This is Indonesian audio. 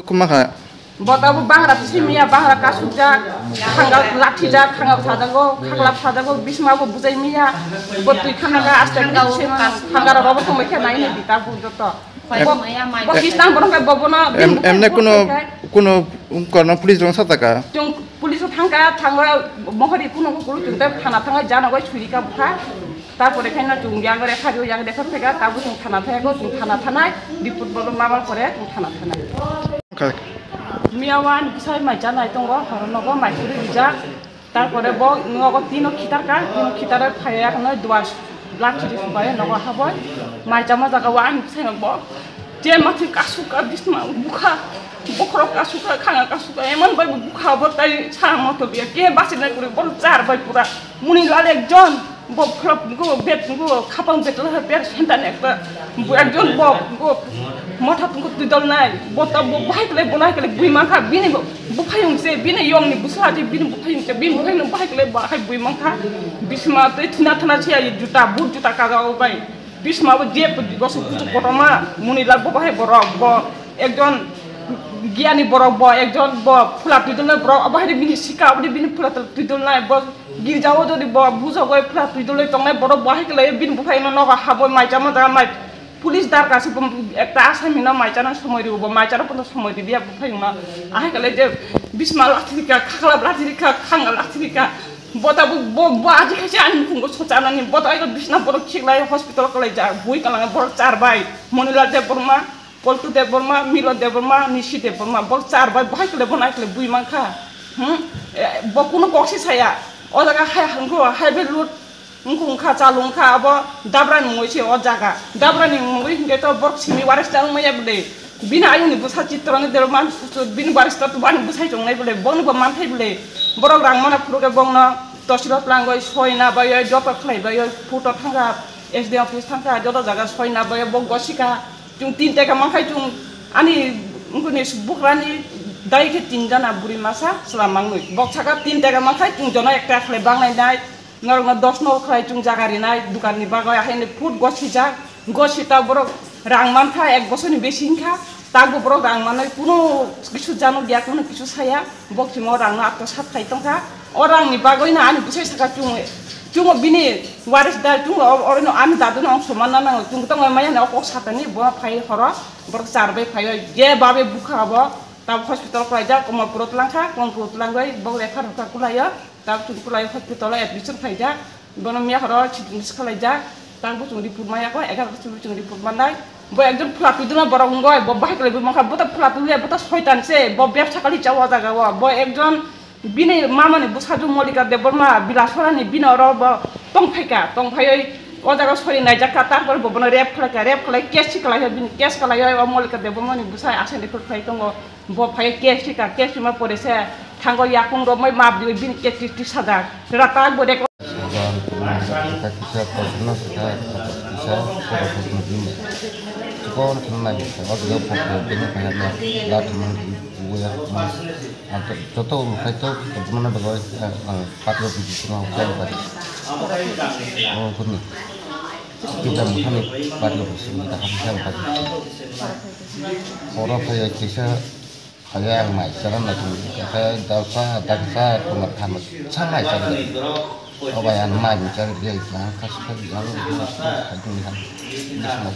Kumaha Botabu bangra simia bangra kasuja khangal lathija khangal sajago khaglap sajago bismabu bujaimia botui khanaga astanga khangara robo kumekhe naine ditabu joto Pakistan borong bobona emne kuno korna pulis dong sataka jung pulis thangka thangora mohori kuno kulu jungta thana thanga jana goi churika bukha তারপরে খাইনা জুং ইয়াগরে খারিও ইয়াগ দেখার থেকে তাবু জুং থানা থাকো জুং থানা থানায় বিপুত বড় মামার করে জুং থানা থানায় মিয়াওয়ান বিষয় মাই জানাই দङ হরনগ মাইকুরি বিজা তারপরে ব নগ তিন খিটারকা তিন খিটারে ফায়াকনো দুয়াস লাঠি ফুবাই নগ হাবয় মাই জামা জাগা ওয়ান বিষয় নগ যে মাথি কাসুকা বিসমা বুখা বখর কাসুকা খাঙা কাসুকা এমন বাই বুখা বতাই সারা মতো বিয়া কে বাসিনা করে বল চার বাই পুরা মুনি লাল একজন Bob crop go bet go kapang bet lah bet sentan ekta ekjon bob go motha tungku tidol nai bota bob bahai kele bonai kele bui mangka bini bu phayung se bini yong ni busa je bini bu phayung se bini phayung bahai kele bahai bui mangka bisma te thina thana sia juta but juta kaga bai bisma bo je gosu kutu kotoma muni lal bo bahai borok bo ekjon giani borok bo ekjon bo phula tidol nai borok bahai bini sika abdi bini phula tidol nai bo girjawo jodi buzo goi phla tuidole tongnai boro bahai kele bin bufaino noga haboi maijama da mai police দার কাছে একটা আসামি না মাইচানা সময় দিব মাইচানা কোনো সময় দিবি বুফাইমা আহে কলে যে বিসমা লাথিকা খাখলা লাথিকা খাঙ্গা লাথিকা বতা বো আজি খাইছে আনি ফুঙ্গো সচানানি বতা আইগো বিসনা বড় খিগলাই হসপিটাল কলে যা বুই কালাঙ্গা বড় চার ভাই মনিলাল দেব বর্মা পল্টু দেব বর্মা মিলন দেব বর্মা নিশি দেব বর্মা বড় চার ভাই বাহাই কলে বনাই কলে বুই মাংখা কোনো কক্সি ছায়া ও জায়গা হাই হাঙ্গো হাইবে লুট ngkungkha chalungkha abo dabrani moise o jaga dabrani moi hinge to bor simi waris dang maya bele bina ayuni busa chitrone der man bin waris to ban busai jongnai bele bon bo man thai bele borok rang mana phuruge bongna tosirot langoi soina bayo joto khlai bayo photo thanga sd office thanga joto jaga soina bayo bog gosika chung tin teka mankhai chung ani ngkuni bukrani dai ke tinjana buri masa selamangui bok chaka tin teka mankhai chung jona ekta khlai bangnai dai Norma dosno khlai chung jagari nai dukan ni bagoi ahene food gochija gochita borok rangman kha ek bosoni besin kha tago borok rangman nai puno kichu jano gya kono kichu saya bokti mo rangna atto sat khai tongkha orang ni bagoi na ani busai saka chung bini waris dal chung orino ani dadu na somana na chung tong maya na ok satani bo phai horo borok charbai phai je babe bukha bo tab hospital khlai ja koma purut langkha kom purut langai bok rekha rokha kulaya tab chung kulai hospital admission khaija bono mia horo chitin skalaija tang bu chung di purmaya ko egar chung di purmanai bo ekjon phulapi duna borong ngoi bo bahai kale bo maka bota phulapi le bota শয়তান se bo ব্যবসা kali jawa jaga wa bo ekjon bini mamani busaju molika deborma bilasorani binoro bo tongphai o jaga sori nai jaka tarpor bo bono rep khalai kes khalai bini kes khalai o molika debormani busai asene phai tongo bo phai kes ma porese Tanggo yakung do mai mab di bin keti sada rata bode ko kita pernah kita bisa sekolah teman waktu itu pokoknya ini kayaknya lat teman gue mas atau contoh itu teman bagai patro di semua saya tadi oh benar kita bukan patro di sini kita bisa tadi orang kayak kisah Kaya yang mai jalan lagi, kaya daksa pengetahuan sangat sangat. Oh bayan mai mencari dia yang kasih jalan itu lihat ini semua.